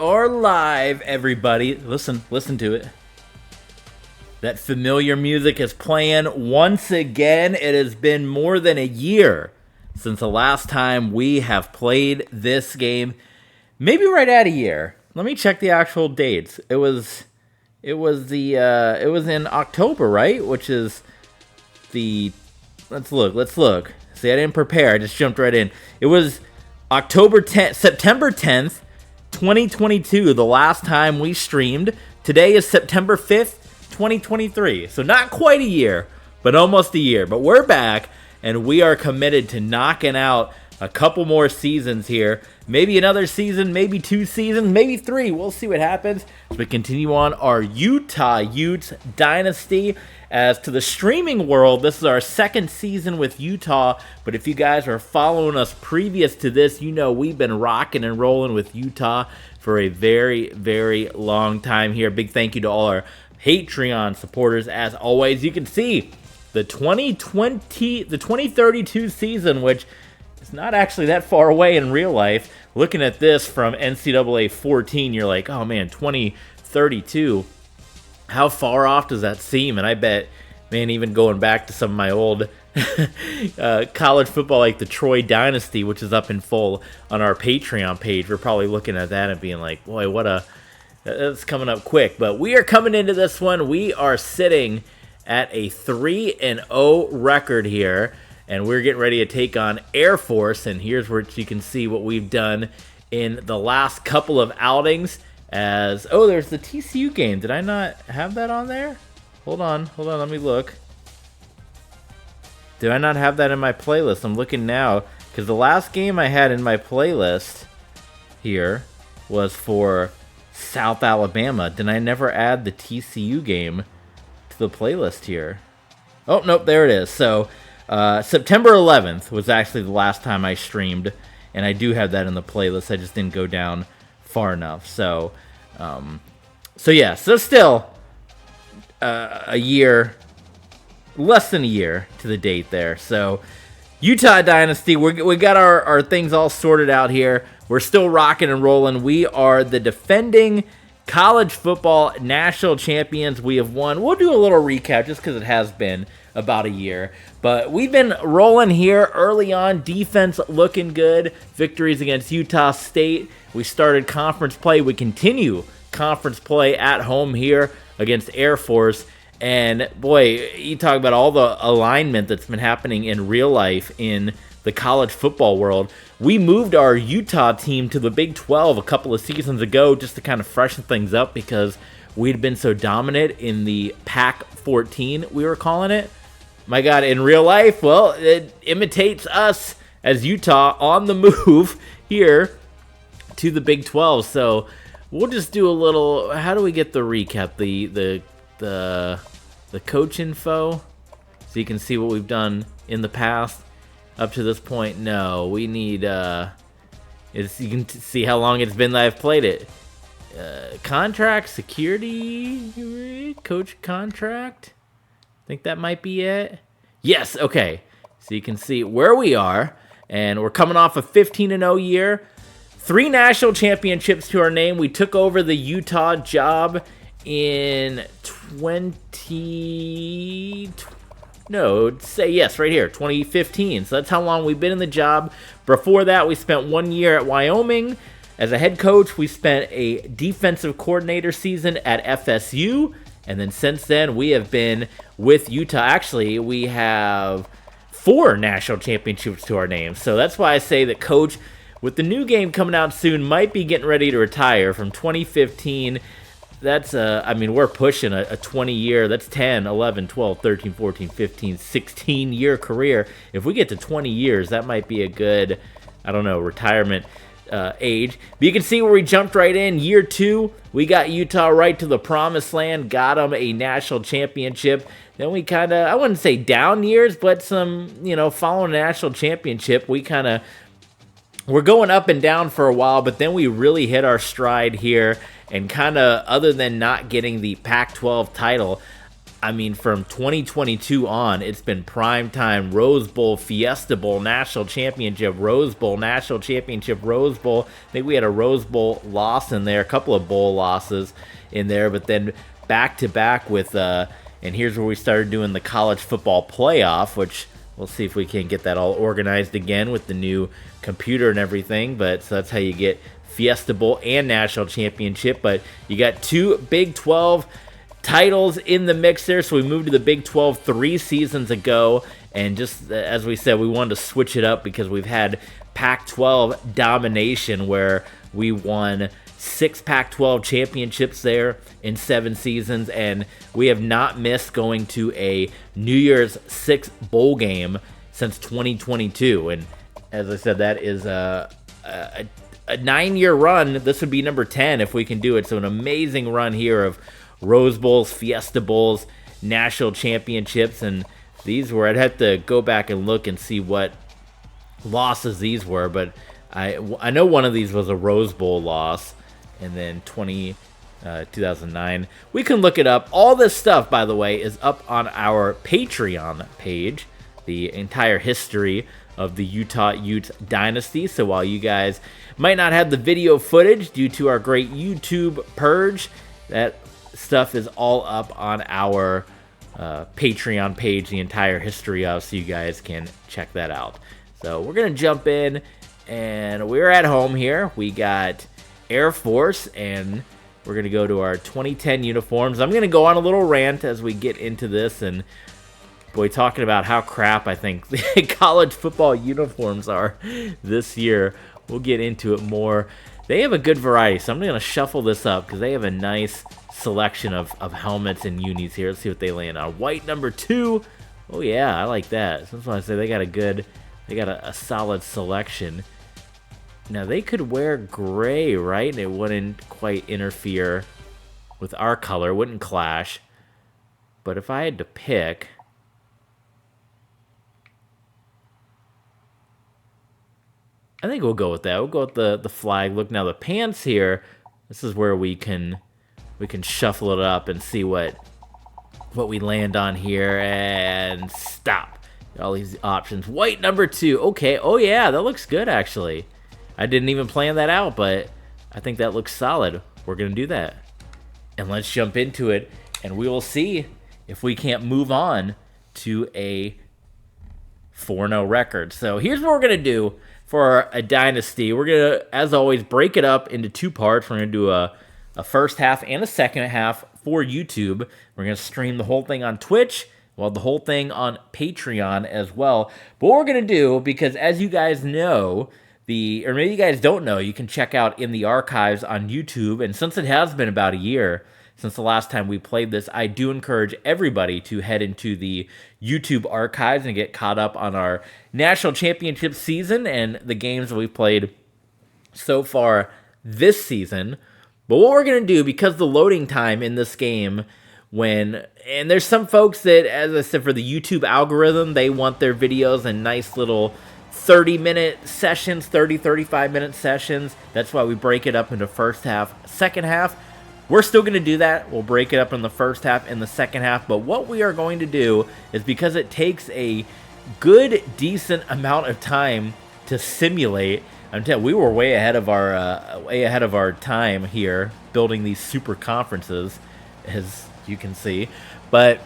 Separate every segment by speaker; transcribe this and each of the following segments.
Speaker 1: are live, everybody. Listen to it. That familiar music is playing once again. It has been more than a year since the last time we have played this game. Maybe right at a year. Let me check the actual dates. It was in October, right? Which is let's look. See, I didn't prepare. I just jumped right in. It was September 10th, 2022, the last time we streamed. Today is September 5th, 2023. So not quite a year, but almost a year. But we're back, and we are committed to knocking out a couple more seasons here. Maybe another season, maybe 2 seasons, maybe 3. We'll see what happens as we continue on our Utah Utes Dynasty. As to the streaming world, this is our 2nd season with Utah, but if you guys are following us previous to this, you know we've been rocking and rolling with Utah for a very, very long time here. Big thank you to all our Patreon supporters. As always, you can see the 2032 season, which is not actually that far away in real life. Looking at this from NCAA 14, you're like, oh man, 2032. How far off does that seem? And I bet, man, even going back to some of my old college football, like the Troy Dynasty, which is up in full on our Patreon page, we're probably looking at that and being like, boy, that's coming up quick. But we are coming into this one. We are sitting at a 3-0 record here, and we're getting ready to take on Air Force. And here's where you can see what we've done in the last couple of outings. There's the TCU game. Did I not have that on there? Hold on, let me look. Did I not have that in my playlist? I'm looking now, because the last game I had in my playlist here was for South Alabama. Did I never add the TCU game to the playlist here? Oh, nope, there it is. So, September 11th was actually the last time I streamed, and I do have that in the playlist. I just didn't go down far enough. So still a year, less than a year to the date there. So Utah Dynasty, we got our things all sorted out here. We're still rocking and rolling. We are the defending college football national champions. We have won. We'll do a little recap just because it has been about a year. But we've been rolling here early on. Defense looking good. Victories against Utah State. We started conference play. We continue conference play at home here against Air Force. And boy, you talk about all the alignment that's been happening in real life in the college football world. We moved our Utah team to the Big 12 a couple of seasons ago just to kind of freshen things up because we'd been so dominant in the Pac-14, we were calling it. My God, in real life, well, it imitates us as Utah on the move here to the Big 12. So we'll just do a little. How do we get the recap? The coach info, so you can see what we've done in the past up to this point. No, we need. You can see how long it's been that I've played it. Contract, security, coach contract. I think that might be it. Yes, okay. So you can see where we are, and we're coming off a 15-0 year. 3 national championships to our name. We took over the Utah job in 2015. So that's how long we've been in the job. Before that, we spent 1 year at Wyoming. As a head coach, we spent a defensive coordinator season at FSU. And then since then, we have been with Utah. Actually, we have 4 national championships to our name. So that's why I say that Coach, with the new game coming out soon, might be getting ready to retire from 2015. That's, we're pushing a 20-year, that's 10, 11, 12, 13, 14, 15, 16-year career. If we get to 20 years, that might be a good, retirement age. But you can see where we jumped right in. Year 2, we got Utah right to the promised land, got them a national championship. Then we kind of, I wouldn't say down years, but some, following a national championship, we're going up and down for a while, but then we really hit our stride here. And kind of, other than not getting the Pac-12 title, I mean, from 2022 on, it's been prime time, Rose Bowl, Fiesta Bowl, National Championship, Rose Bowl, National Championship, Rose Bowl. I think we had a Rose Bowl loss in there, a couple of bowl losses in there, but then back to back with, and here's where we started doing the college football playoff, which we'll see if we can get that all organized again with the new computer and everything. But so that's how you get Fiesta Bowl and National Championship. But you got two Big 12 titles in the mix there. So we moved to the Big 12 3 seasons ago. And just as we said, we wanted to switch it up because we've had Pac-12 domination where we won 6 Pac-12 championships there in 7 seasons, and we have not missed going to a New Year's 6 bowl game since 2022. And as I said, that is a 9-year run. This would be number 10 if we can do it. So an amazing run here of Rose Bowls, Fiesta Bowls, national championships, and these were, I'd have to go back and look and see what losses these were, but I know one of these was a Rose Bowl loss. And then 2009. We can look it up. All this stuff, by the way, is up on our Patreon page. The entire history of the Utah Utes Dynasty. So while you guys might not have the video footage due to our great YouTube purge, that stuff is all up on our Patreon page, the entire history of, so you guys can check that out. So we're going to jump in, and we're at home here. We got Air Force, and we're going to go to our 2010 uniforms. I'm going to go on a little rant as we get into this, and boy, talking about how crap I think the college football uniforms are this year. We'll get into it more. They have a good variety, so I'm going to shuffle this up because they have a nice selection of helmets and unis here. Let's see what they land on. White number 2. Oh yeah, I like that. That's why I say they got a solid selection. Now, they could wear gray, right? And it wouldn't quite interfere with our color. It wouldn't clash. But if I had to pick, I think we'll go with that. We'll go with the flag. Look, now the pants here, this is where we can shuffle it up and see what we land on here. And stop. All these options. White number 2. Okay. Oh, yeah. That looks good, actually. I didn't even plan that out, but I think that looks solid. We're going to do that. And let's jump into it, and we will see if we can't move on to a 4-0 record. So here's what we're going to do for a Dynasty. We're going to, as always, break it up into 2 parts. We're going to do a first half and a second half for YouTube. We're going to stream the whole thing on Twitch, well, the whole thing on Patreon as well. But what we're going to do, because as you guys know, or maybe you guys don't know, you can check out in the archives on YouTube. And since it has been about a year since the last time we played this, I do encourage everybody to head into the YouTube archives and get caught up on our national championship season and the games that we've played so far this season. But what we're going to do, because the loading time in this game, and there's some folks that, as I said, for the YouTube algorithm, they want their videos in nice little 30-minute sessions, 35-minute sessions. That's why we break it up into first half, second half. We're still going to do that. We'll break it up in the first half and the second half. But what we are going to do is, because it takes a good, decent amount of time to simulate, I'm telling you, we were way ahead of our time here building these super conferences, as you can see. But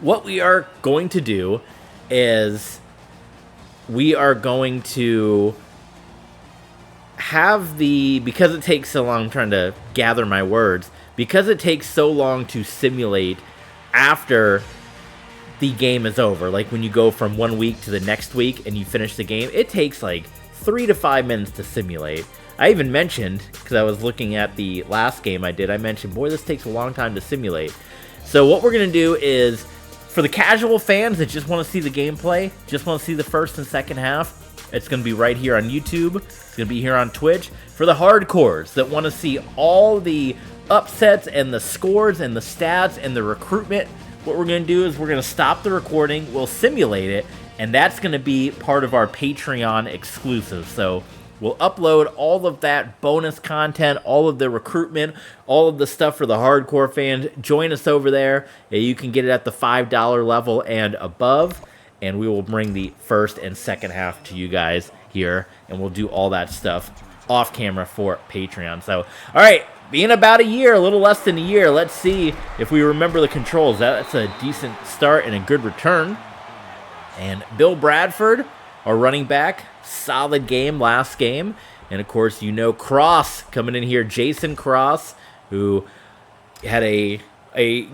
Speaker 1: what we are going to do is we are going to have because it takes so long, I'm trying to gather my words, because it takes so long to simulate after the game is over, like when you go from 1 week to the next week and you finish the game, it takes like 3 to 5 minutes to simulate. I even mentioned, because I was looking at the last game I mentioned, boy, this takes a long time to simulate. So what we're going to do is, for the casual fans that just want to see the gameplay, just want to see the first and second half, it's going to be right here on YouTube. It's going to be here on Twitch. For the hardcores that want to see all the upsets and the scores and the stats and the recruitment, what we're going to do is we're going to stop the recording. We'll simulate it, and that's going to be part of our Patreon exclusive. So We'll upload all of that bonus content, all of the recruitment, all of the stuff for the hardcore fans. Join us over there. You can get it at the $5 level and above, and we will bring the first and second half to you guys here, and we'll do all that stuff off camera for Patreon. So, all right, being about a year, a little less than a year, let's see if we remember the controls. That's a decent start and a good return. And Bill Bradford, our running back, solid game last game. And, of course, you know Cross coming in here, Jason Cross, who had a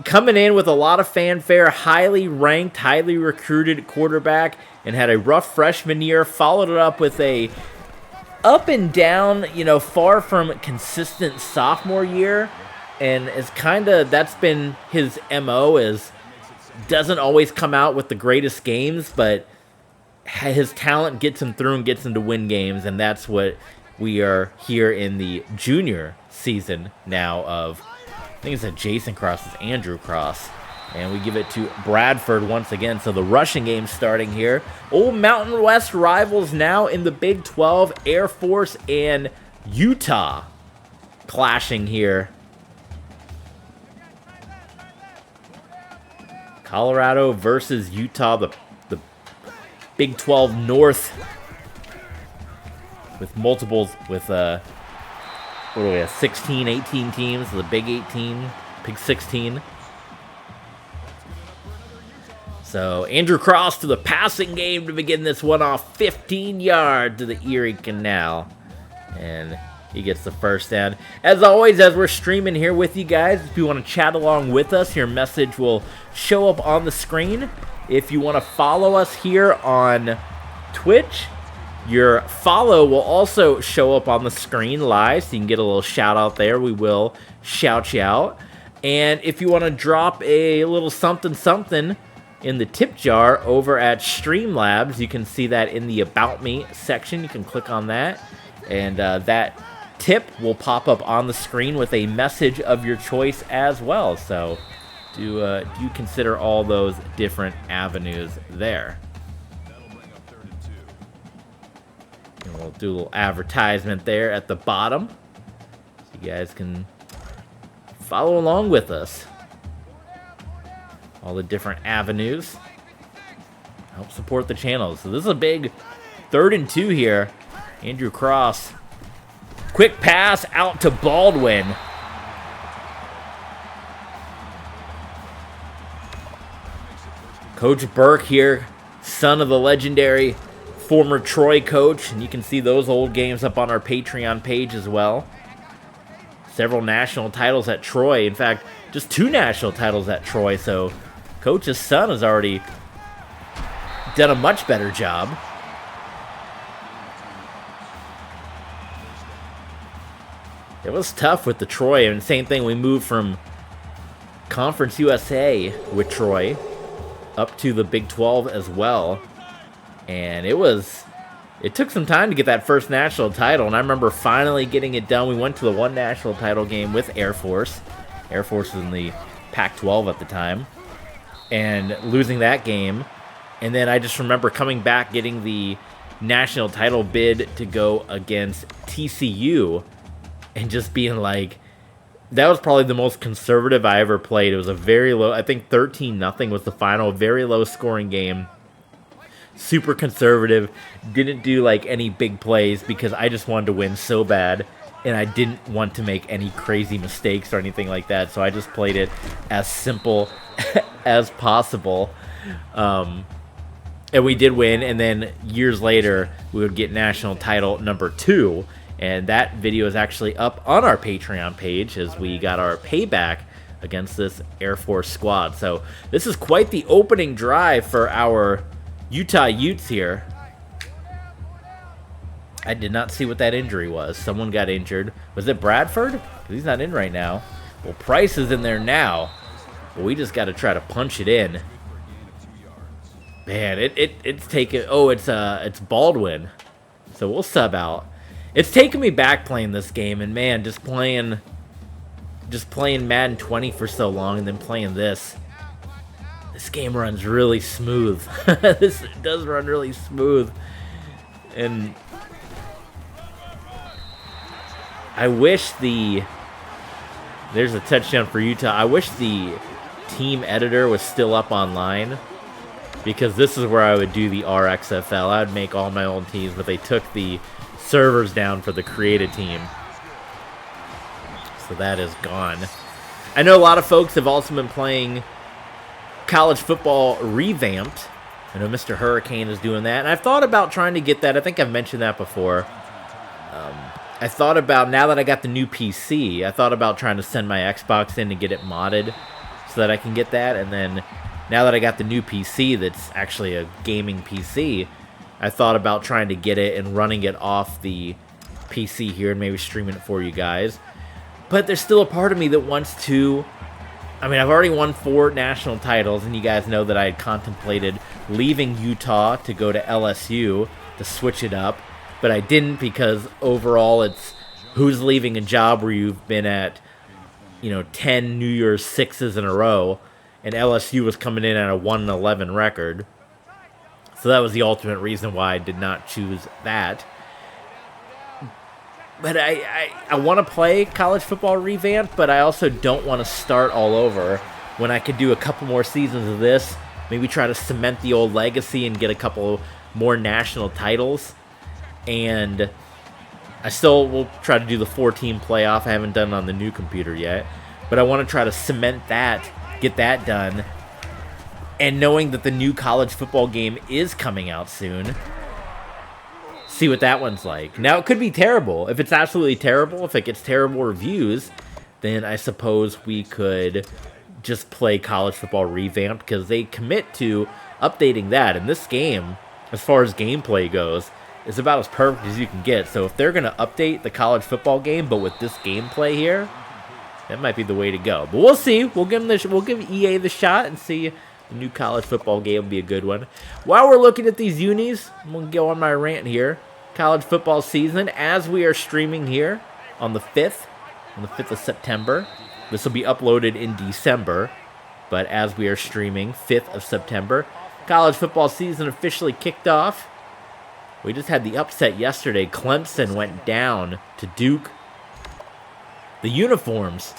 Speaker 1: coming in with a lot of fanfare, highly ranked, highly recruited quarterback, and had a rough freshman year, followed it up with a up and down, far from consistent sophomore year, and is that's been his MO, is doesn't always come out with the greatest games, but his talent gets him through and gets him to win games, and that's what we are here in the junior season now of, I think it's a Jason Cross, it's Andrew Cross. And we give it to Bradford once again. So the rushing game starting here. Old Mountain West rivals now in the Big 12. Air Force and Utah clashing here. Colorado versus Utah, the Big 12 North. With multiples, with, what do we have, 16, 18 teams. The Big 18, Big 16. So, Andrew Cross to the passing game to begin this one off. 15 yards to the Erie Canal. And he gets the first down. As always, as we're streaming here with you guys, if you want to chat along with us, your message will show up on the screen. If you want to follow us here on Twitch, your follow will also show up on the screen live, so you can get a little shout out there. We will shout you out. And if you want to drop a little something in the tip jar over at Streamlabs, you can see that in the About Me section. You can click on that, and that tip will pop up on the screen with a message of your choice as well. So do you consider all those different avenues there. And we'll do a little advertisement there at the bottom, so you guys can follow along with us. All the different avenues help support the channel. So this is a big 3rd and 2 here. Andrew Cross, quick pass out to Baldwin. Coach Burke here, son of the legendary former Troy coach, and you can see those old games up on our Patreon page as well. Several national titles at Troy. In fact, just 2 national titles at Troy, so Coach's son has already done a much better job. It was tough with the Troy, and same thing, we moved from Conference USA with Troy up to the Big 12 as well. And it took some time to get that first national title, and I remember finally getting it done. We went to the one national title game with Air Force. Air Force was in the Pac-12 at the time, and losing that game. And then I just remember coming back, getting the national title bid to go against TCU, and just being like, that was probably the most conservative I ever played. It was a very low, I think 13-0 was the final, very low scoring game. Super conservative, didn't do like any big plays because I just wanted to win so bad, and I didn't want to make any crazy mistakes or anything like that, so I just played it as simple as possible. And we did win, and then years later we would get national title number 2, and that video is actually up on our Patreon page as we got our payback against this Air Force squad. So this is quite the opening drive for our Utah Utes here. I did not see what that injury was. Someone got injured. Was it Bradford? 'Cause he's not in right now. Well, Price is in there now. But we just got to try to punch it in. Man, it's taken. Oh, it's Baldwin. So we'll sub out. It's taken me back playing this game, and man, just playing Madden 20 for so long, and then playing this. This game runs really smooth. This does run really smooth. And I wish there's a touchdown for Utah. I wish the team editor was still up online, because this is where I would do the RXFL. I would make all my own teams, but they took the servers down for the created team. So that is gone. I know a lot of folks have also been playing college football revamped. I know Mr. Hurricane is doing that, and I've thought about trying to get that. I think I've mentioned that before. I thought about, now that I got the new PC, I thought about trying to send my Xbox in to get it modded so that I can get that. And then now that I got the new PC that's actually a gaming PC, I thought about trying to get it and running it off the PC here and maybe streaming it for you guys. But there's still a part of me that wants to... I mean, I've already won 4 national titles, and you guys know that I had contemplated leaving Utah to go to LSU to switch it up. But I didn't, because overall it's who's leaving a job where you've been at, 10 New Year's Sixes in a row, and LSU was coming in at a 1-11 record. So that was the ultimate reason why I did not choose that. But I want to play college football revamped, but I also don't want to start all over when I could do a couple more seasons of this, maybe try to cement the old legacy and get a couple more national titles. And I still will try to do the 4-team playoff. I haven't done it on the new computer yet. But I want to try to cement that, get that done. And knowing that the new college football game is coming out soon, see what that one's like. Now, it could be terrible. If it's absolutely terrible, if it gets terrible reviews, then I suppose we could just play college football revamped, because they commit to updating that. And this game, as far as gameplay goes, is about as perfect as you can get. So if they're going to update the college football game, but with this gameplay here, that might be the way to go. But we'll see. We'll give EA the shot and see. The new college football game will be a good one. While we're looking at these unis, I'm going to go on my rant here. College football season, as we are streaming here on the 5th of September. This will be uploaded in December, but as we are streaming, 5th of September, college football season officially kicked off. We just had the upset yesterday. Clemson went down to Duke. The uniforms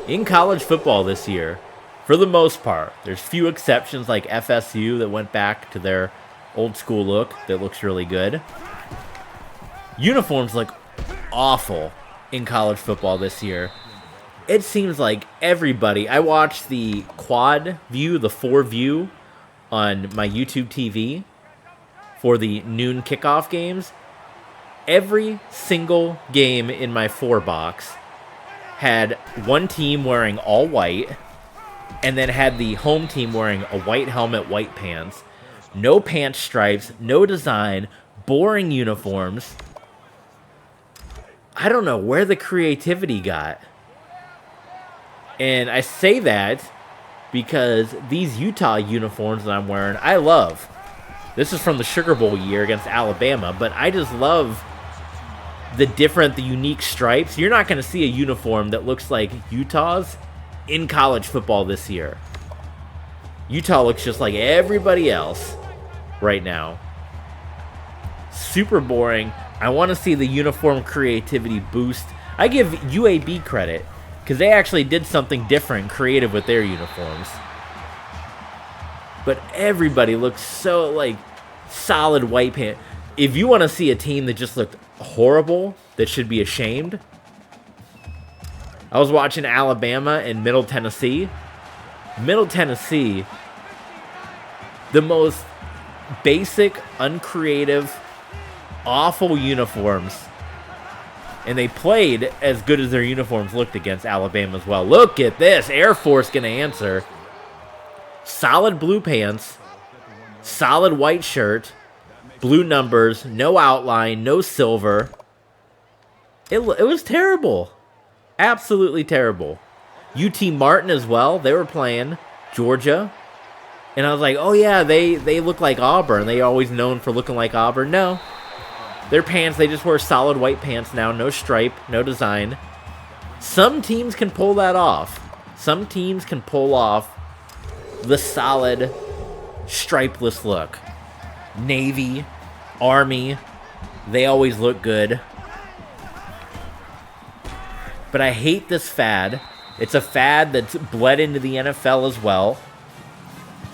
Speaker 1: in college football this year, for the most part, there's few exceptions like FSU that went back to their old school look that looks really good. Uniforms look awful in college football this year. It seems like everybody... I watched the quad view, the 4 view on my YouTube TV for the noon kickoff games. Every single game in my 4 box had one team wearing all white, and then had the home team wearing a white helmet, white pants, no pants stripes, no design, boring uniforms. I don't know where the creativity got. And I say that because these Utah uniforms that I'm wearing, I love. This is from the Sugar Bowl year against Alabama, but I just love the unique stripes. You're not going to see a uniform that looks like Utah's in college football this year. Utah looks just like everybody else right now. Super boring. I want to see the uniform creativity boost. I give UAB credit because they actually did something different, creative with their uniforms. But everybody looks so, like, solid white pants. If you want to see a team that just looked horrible, that should be ashamed, I was watching Alabama and Middle Tennessee. Middle Tennessee, the most basic, uncreative, awful uniforms. And they played as good as their uniforms looked against Alabama as well. Look at this. Air Force going to answer. Solid blue pants, solid white shirt, blue numbers, no outline, no silver. It was terrible. Absolutely terrible. UT Martin as well. They were playing Georgia. And I was like, oh yeah, they look like Auburn. They always known for looking like Auburn. No. Their pants, they just wear solid white pants now. No stripe, no design. Some teams can pull that off. Some teams can pull off the solid, stripeless look. Navy, Army, they always look good. But I hate this fad. It's a fad that's bled into the NFL as well.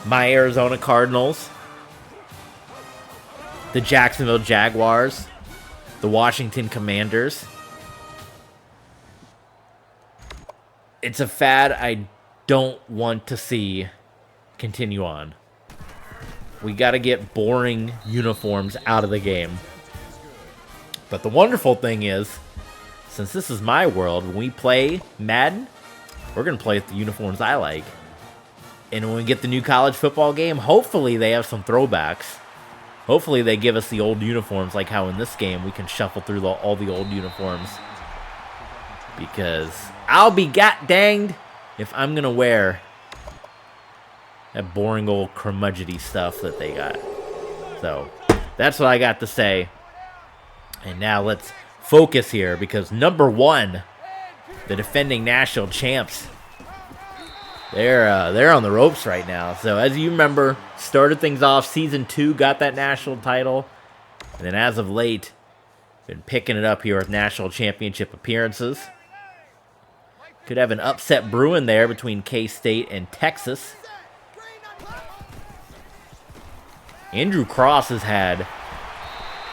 Speaker 1: My Arizona Cardinals, the Jacksonville Jaguars, the Washington Commanders. It's a fad I don't want to see continue on. We got to get boring uniforms out of the game. But the wonderful thing is, since this is my world, when we play Madden, we're going to play with the uniforms I like. And when we get the new college football game, hopefully they have some throwbacks. Hopefully they give us the old uniforms, like how in this game we can shuffle through all the old uniforms. Because I'll be danged if I'm going to wear that boring old curmudgeony stuff that they got. So that's what I got to say. And now let's focus here, because number one, the defending national champs, they're on the ropes right now. So as you remember, started things off season 2, got that national title, and then as of late, been picking it up here with national championship appearances. Could have an upset brewing there between K-State and Texas. Andrew Cross has had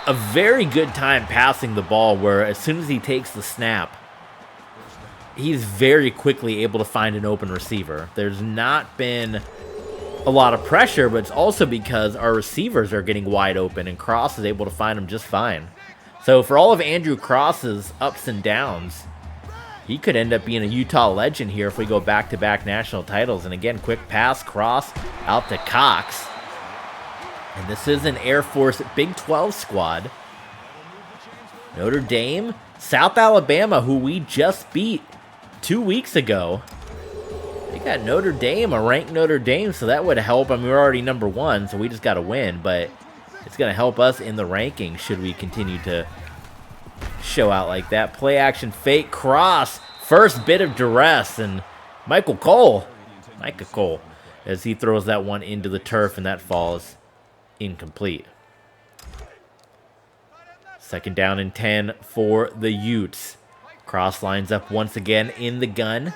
Speaker 1: a very good time passing the ball, where as soon as he takes the snap, he's very quickly able to find an open receiver. There's not been a lot of pressure, but it's also because our receivers are getting wide open, and Cross is able to find them just fine. So for all of Andrew Cross's ups and downs, he could end up being a Utah legend here if we go back-to-back national titles. And again, quick pass, Cross out to Cox. And this is an Air Force Big 12 squad. Notre Dame, South Alabama, who we just beat 2 weeks ago. They got Notre Dame, a ranked Notre Dame, so that would help. I mean, we're already number 1, so we just got to win. But it's going to help us in the rankings should we continue to show out like that. Play action fake, Cross, first bit of duress, and Micah Cole, as he throws that one into the turf, and that falls incomplete. Second down and 10 for the Utes. Cross lines up once again in the gun.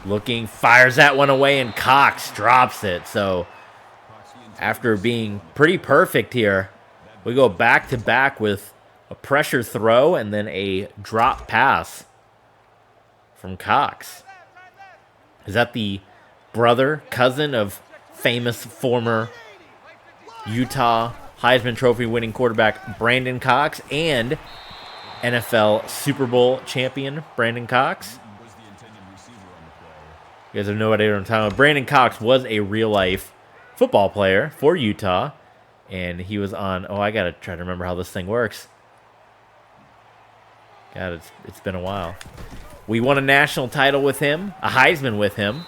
Speaker 1: Looking, fires that one away, and Cox drops it. So after being pretty perfect here, we go back to back with a pressure throw and then a drop pass from Cox. Is that the brother, cousin of famous former Utah Heisman Trophy winning quarterback Brandon Cox and NFL Super Bowl champion Brandon Cox? You guys have no idea what I'm talking about. Brandon Cox was a real-life football player for Utah, and he was on... Oh, I got to try to remember how this thing works. God, it's been a while. We won a national title with him, a Heisman with him.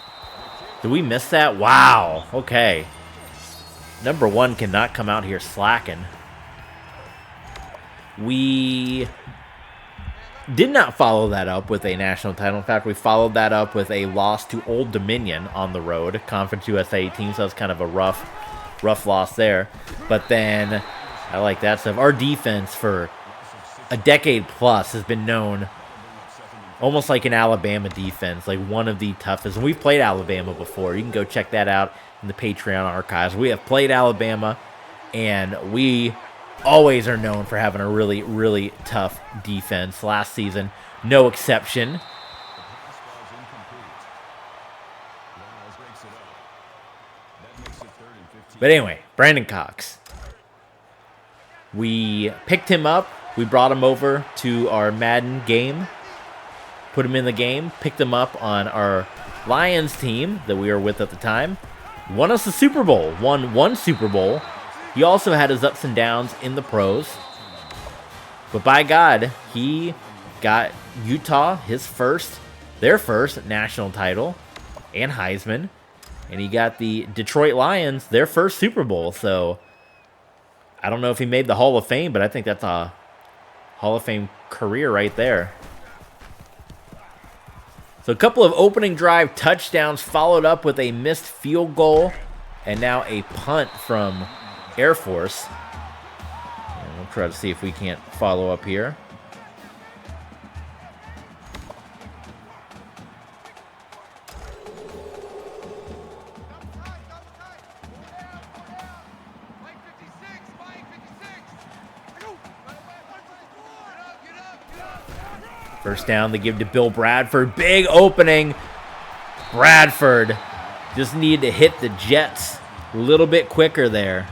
Speaker 1: Did we miss that? Wow. Okay. Number 1 cannot come out here slacking. We did not follow that up with a national title. In fact, we followed that up with a loss to Old Dominion on the road, Conference USA team, so that's kind of a rough loss there. But then, I like that stuff. Our defense for a decade plus has been known almost like an Alabama defense, like one of the toughest. And we've played Alabama before. You can go check that out in the Patreon archives. We have played Alabama, and we always are known for having a really, really tough defense. Last season, no exception. But anyway, Brandon Cox. We picked him up. We brought him over to our Madden game. Put him in the game. Picked him up on our Lions team that we were with at the time. Won us the Super Bowl. Won one Super Bowl. He also had his ups and downs in the pros. But by God, he got Utah their first national title and Heisman. And he got the Detroit Lions their first Super Bowl. So I don't know if he made the Hall of Fame, but I think that's a Hall of Fame career right there. So a couple of opening drive touchdowns followed up with a missed field goal and now a punt from Air Force. And we'll try to see if we can't follow up here. First down, they give to Bill Bradford. Big opening. Bradford just needed to hit the Jets a little bit quicker there.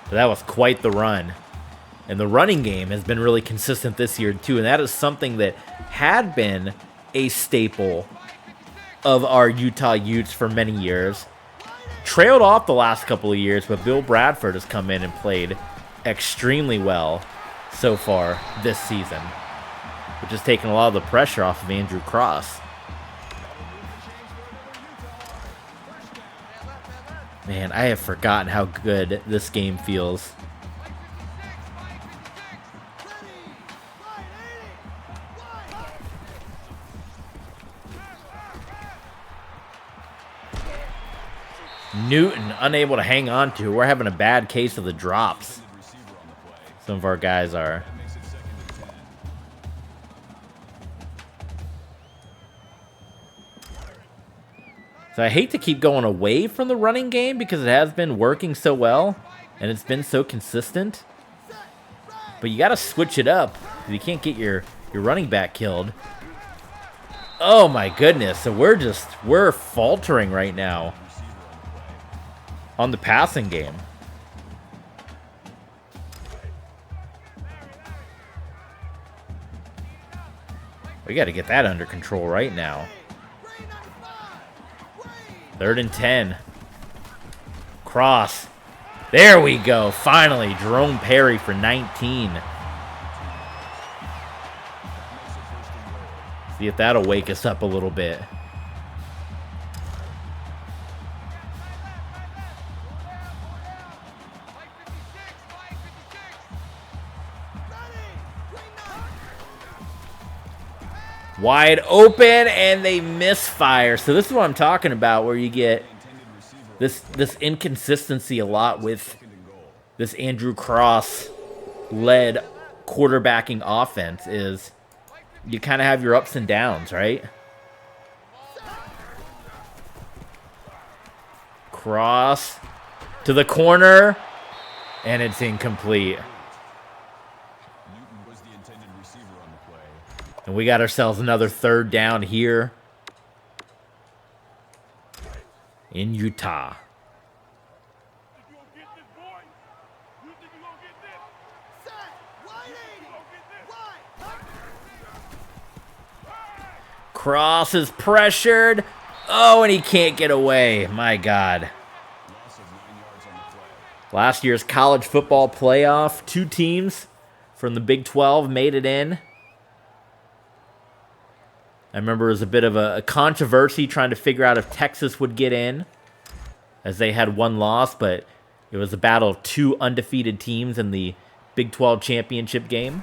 Speaker 1: But that was quite the run. And the running game has been really consistent this year, too. And that is something that had been a staple of our Utah Utes for many years. Trailed off the last couple of years, but Bill Bradford has come in and played extremely well so far this season, which has taken a lot of the pressure off of Andrew Cross. Man, I have forgotten how good this game feels. Newton unable to hang on to. We're having a bad case of the drops. Some of our guys are. So I hate to keep going away from the running game because it has been working so well and it's been so consistent. But you got to switch it up. You can't get your running back killed. Oh my goodness. So we're faltering right now on the passing game. We got to get that under control right now. 3rd and 10. Cross. There we go. Finally, Jerome Perry for 19. See if that'll wake us up a little bit. Wide open, and they misfire. So this is what I'm talking about, where you get this inconsistency a lot with this Andrew Cross-led quarterbacking offense. Is you kind of have your ups and downs, right? Cross to the corner, and it's incomplete. And we got ourselves another 3rd down here in Utah. Cross is pressured. Oh, and he can't get away. My God. Last year's college football playoff, 2 teams from the Big 12 made it in. I remember it was a bit of a controversy trying to figure out if Texas would get in, as they had 1 loss, but it was a battle of 2 undefeated teams in the Big 12 championship game.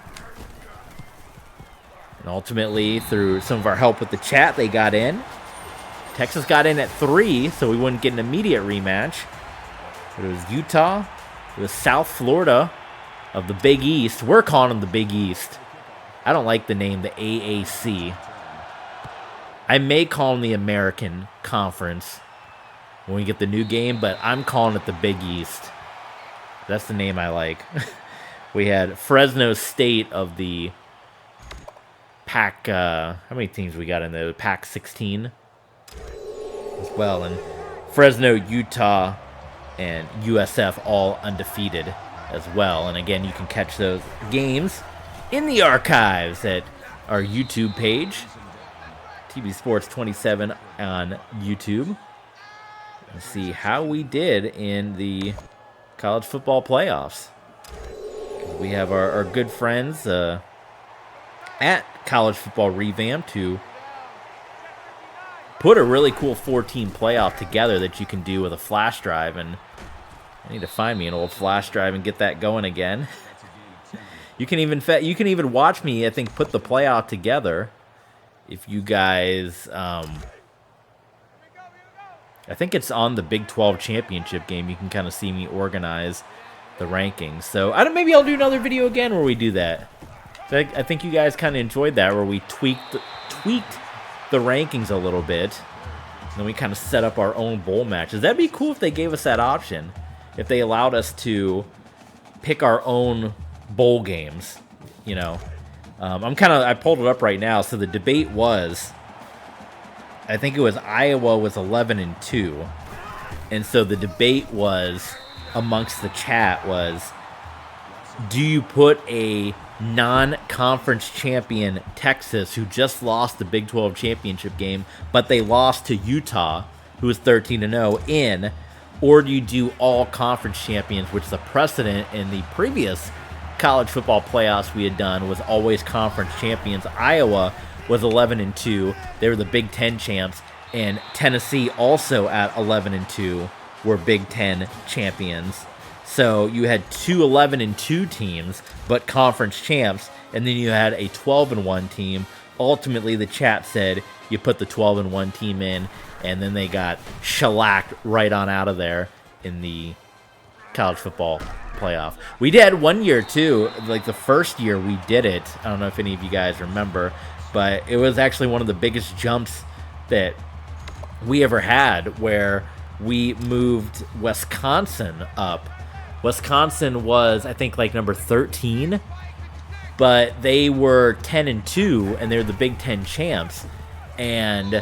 Speaker 1: And ultimately, through some of our help with the chat, they got in. Texas got in at 3, so we wouldn't get an immediate rematch. But it was Utah. It was South Florida of the Big East. We're calling them the Big East. I don't like the name, the AAC. I may call them the American Conference when we get the new game, but I'm calling it the Big East. That's the name I like. We had Fresno State of the Pac, how many teams we got in the Pac 16 as well, and Fresno, Utah, and USF all undefeated as well. And again, you can catch those games in the archives at our YouTube page, TV Sports 27 on YouTube. Let's see how we did in the college football playoffs. We have our good friends at College Football Revamped who put a really cool 4-team playoff together that you can do with a flash drive, and I need to find me an old flash drive and get that going again. You can even watch me, I think, put the playoff together if you guys I think it's on the Big 12 championship game. You can kind of see me organize the rankings. So maybe I'll do another video again where we do that. So I think you guys kind of enjoyed that, where we tweaked the rankings a little bit. And then we kind of set up our own bowl matches. That'd be cool if they gave us that option. If they allowed us to pick our own bowl games, you know. I pulled it up right now. So the debate was, I think it was Iowa was 11-2. And so the debate was amongst the chat was, do you put a non-conference champion Texas, who just lost the Big 12 championship game, but they lost to Utah, who was 13-0, in, or do you do all conference champions, which the precedent in the previous college football playoffs we had done was always conference champions. Iowa was 11-2. They were the Big Ten champs, and Tennessee also at 11-2 were Big Ten champions. So you had two 11-2 teams, but conference champs, and then you had a 12-1 team. Ultimately, the chat said you put the 12-1 team in, and then they got shellacked right on out of there in the college football playoff. We did 1 year too, like the first year we did it. I don't know if any of you guys remember, but it was actually one of the biggest jumps that we ever had, where we moved Wisconsin up. Wisconsin was, I think, like number 13, but they were 10-2, and they're the Big Ten champs. And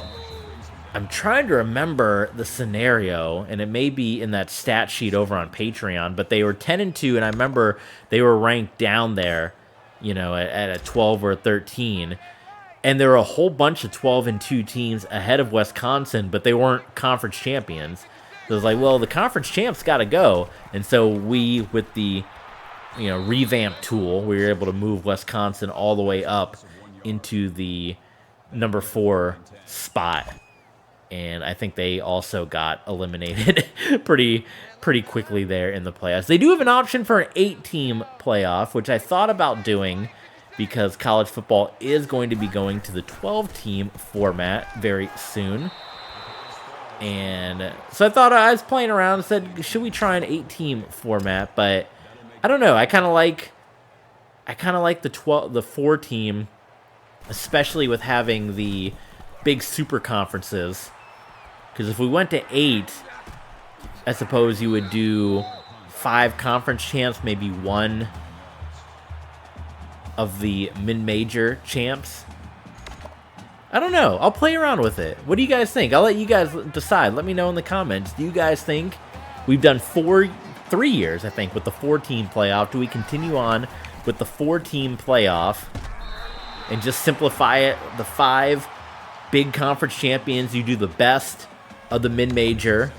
Speaker 1: I'm trying to remember the scenario, and it may be in that stat sheet over on Patreon, but they were 10-2, and I remember they were ranked down there, you know, at a 12 or a 13. And there were a whole bunch of 12-2 teams ahead of Wisconsin, but they weren't conference champions. So it was like, well, the conference champs got to go. And so we, with the, you know, revamp tool, we were able to move Wisconsin all the way up into the number 4 spot. And I think they also got eliminated pretty quickly there in the playoffs. They do have an option for an 8-team playoff, which I thought about doing, because college football is going to be going to the 12-team format very soon. And so I thought, I was playing around and said, should we try an 8-team format? But I don't know. I kind of like the 4-team, especially with having the big super conferences. Because if we went to 8, I suppose you would do 5 conference champs, maybe 1 of the mid-major champs. I don't know. I'll play around with it. What do you guys think? I'll let you guys decide. Let me know in the comments. Do you guys think we've done 3 years, I think, with the 4-team playoff? Do we continue on with the 4-team playoff and just simplify it? The 5 big conference champions, you do the best of the mid-major,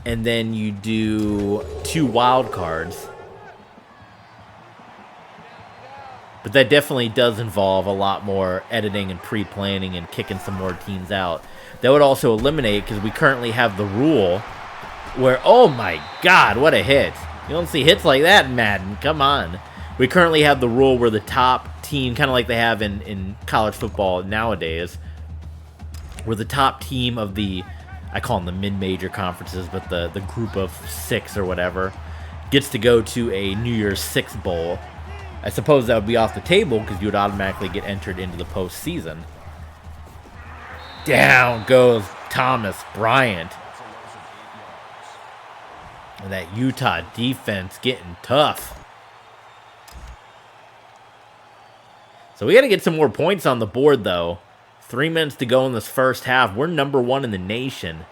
Speaker 1: and then you do 2 wild cards. But that definitely does involve a lot more editing and pre-planning and kicking some more teams out. That would also eliminate, because we currently have the rule where, oh my god, what a hit. You don't see hits like that in Madden. Come on. We currently have the rule where the top team, kind of like they have in college football nowadays, where the top team of the, I call them the mid-major conferences, but the group of 6 or whatever, gets to go to a New Year's 6 bowl. I suppose that would be off the table, because you would automatically get entered into the postseason. Down goes Thomas Bryant. And that Utah defense getting tough. So we got to get some more points on the board, though. 3 minutes to go in this first half. We're number 1 in the nation.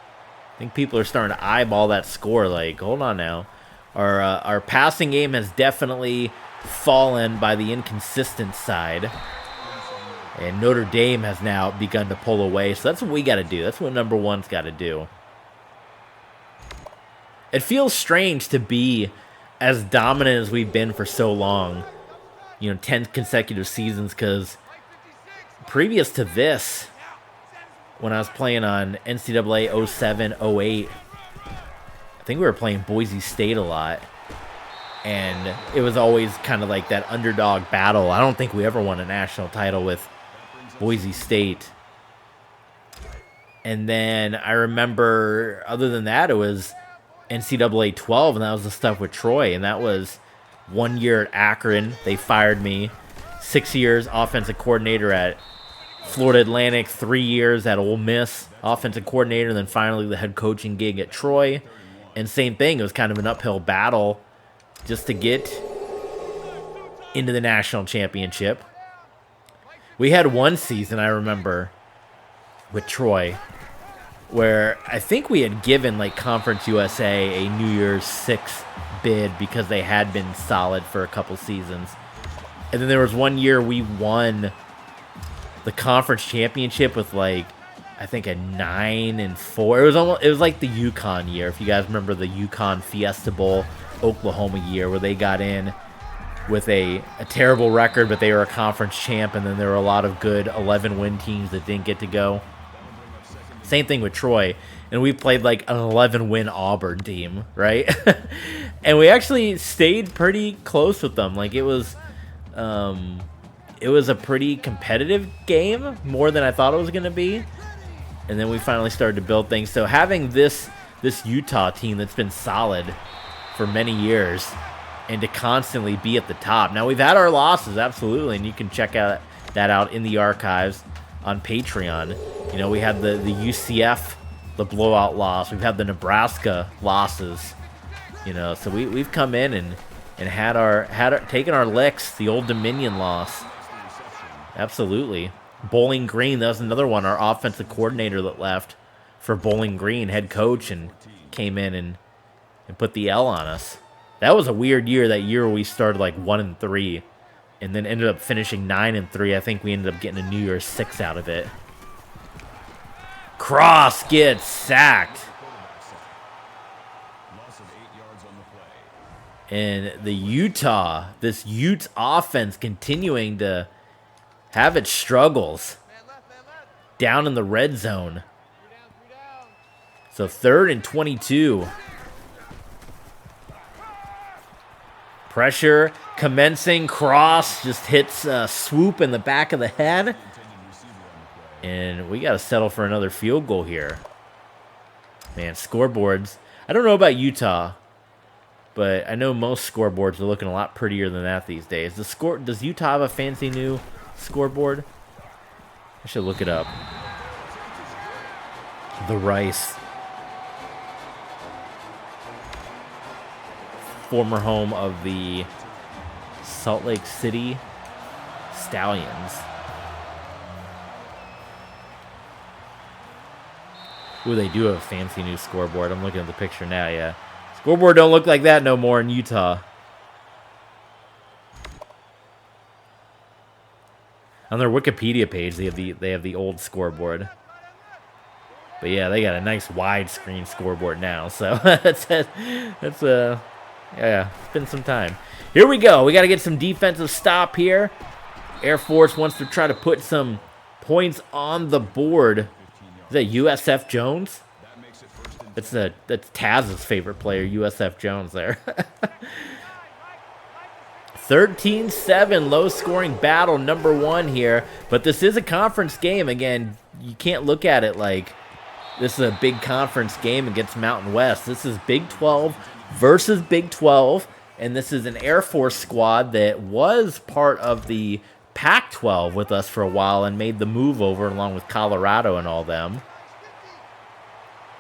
Speaker 1: I think people are starting to eyeball that score. Like, hold on now. Our passing game has definitely fallen by the inconsistent side, and Notre Dame has now begun to pull away. So that's what we got to do. That's what number 1's got to do. It feels strange to be as dominant as we've been for so long, 10 consecutive seasons, because previous to this, when I was playing on NCAA 07, 08, I think we were playing Boise State a lot. And it was always kind of like that underdog battle. I don't think we ever won a national title with Boise State. And then I remember, other than that, it was NCAA 12, and that was the stuff with Troy. And that was 1 year at Akron. They fired me. 6 years offensive coordinator at Florida Atlantic. 3 years at Ole Miss, offensive coordinator. And then finally the head coaching gig at Troy. And same thing, it was kind of an uphill battle just to get into the national championship. We had one season, I remember, with Troy, where I think we had given like Conference USA a New Year's 6 bid because they had been solid for a couple seasons. And then there was 1 year we won the conference championship with like, I think a 9-4. It was like the UConn year. If you guys remember the UConn Fiesta Bowl Oklahoma year where they got in with a terrible record, but they were a conference champ, and then there were a lot of good 11-win teams that didn't get to go. Same thing with Troy, and we played like an 11-win Auburn team, right? And we actually stayed pretty close with them. Like it was a pretty competitive game, more than I thought it was going to be. And then we finally started to build things. So having this Utah team that's been solid for many years, and to constantly be at the top. Now, we've had our losses, absolutely, and you can check that out in the archives on Patreon. You know, we had the UCF, the blowout loss. We've had the Nebraska losses. You know, so we've come in and taken our licks. The Old Dominion loss, absolutely. Bowling Green, that was another one. Our offensive coordinator that left for Bowling Green, head coach, and came in and put the L on us. That was a weird year. That year we started like 1-3, and then ended up finishing 9-3. I think we ended up getting a New Year's 6 out of it. Cross gets sacked, and the this Utes offense continuing to have its struggles down in the red zone. So 3rd and 22. Pressure commencing, cross just hits Swoop in the back of the head. And we got to settle for another field goal here. Man, scoreboards. I don't know about Utah, but I know most scoreboards are looking a lot prettier than that these days. Does Utah have a fancy new scoreboard? I should look it up. The Rice. Former home of the Salt Lake City Stallions. Ooh, they do have a fancy new scoreboard. I'm looking at the picture now, yeah. Scoreboard don't look like that no more in Utah. On their Wikipedia page, they have the old scoreboard. But yeah, they got a nice widescreen scoreboard now. So yeah, it's been some time. Here we go. We got to get some defensive stop here. Air Force wants to try to put some points on the board. Is that USF Jones? That's Taz's favorite player, USF Jones there. 13-7, low-scoring battle, number 1 here. But this is a conference game. Again, you can't look at it like this is a big conference game against Mountain West. This is Big 12 versus Big 12, and this is an Air Force squad that was part of the Pac-12 with us for a while and made the move over along with Colorado and all them.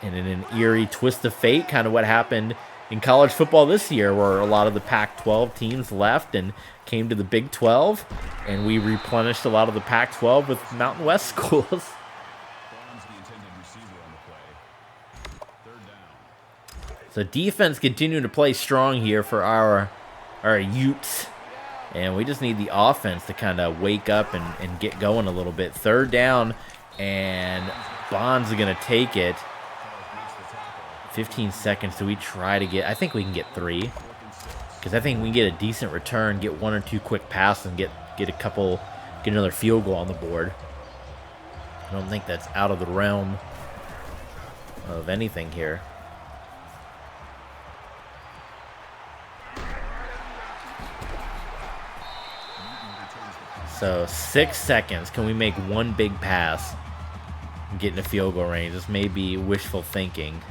Speaker 1: And in an eerie twist of fate, kind of what happened in college football this year, where a lot of the Pac-12 teams left and came to the Big 12, and we replenished a lot of the Pac-12 with Mountain West schools. So defense continuing to play strong here for our Utes. And we just need the offense to kind of wake up and get going a little bit. 3rd down, and Bonds are going to take it. 15 seconds. Do we try to get... I think we can get 3. Because I think we can get a decent return, get 1 or 2 quick passes, and get another field goal on the board. I don't think that's out of the realm of anything here. So 6 seconds. Can we make 1 big pass? getting a field goal range. This may be wishful thinking.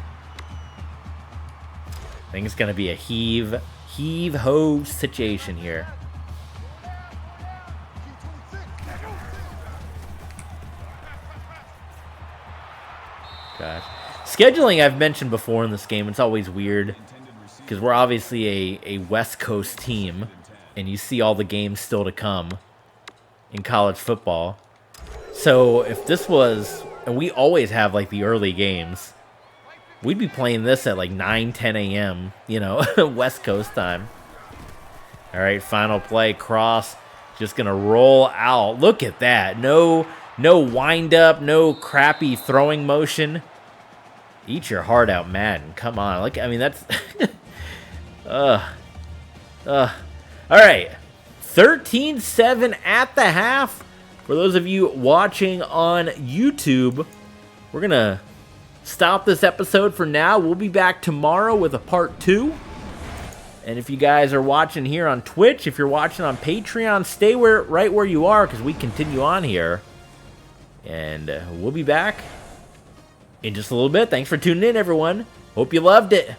Speaker 1: I think it's going to be a heave-ho situation here. Gosh. Scheduling I've mentioned before in this game, it's always weird because we're obviously a West Coast team, and you see all the games still to come in college football. So if this was, and we always have like the early games, we'd be playing this at like 9, 10 a.m., you know, West Coast time. All right, final play, cross, just going to roll out. Look at that. No wind up, no crappy throwing motion. Eat your heart out, Madden. Come on. Like, I mean, that's all right. 13-7 at the half. For those of you watching on YouTube, we're going to stop this episode for now. We'll be back tomorrow with a part 2. And if you guys are watching here on Twitch, if you're watching on Patreon, stay right where you are because we continue on here. And we'll be back in just a little bit. Thanks for tuning in, everyone. Hope you loved it.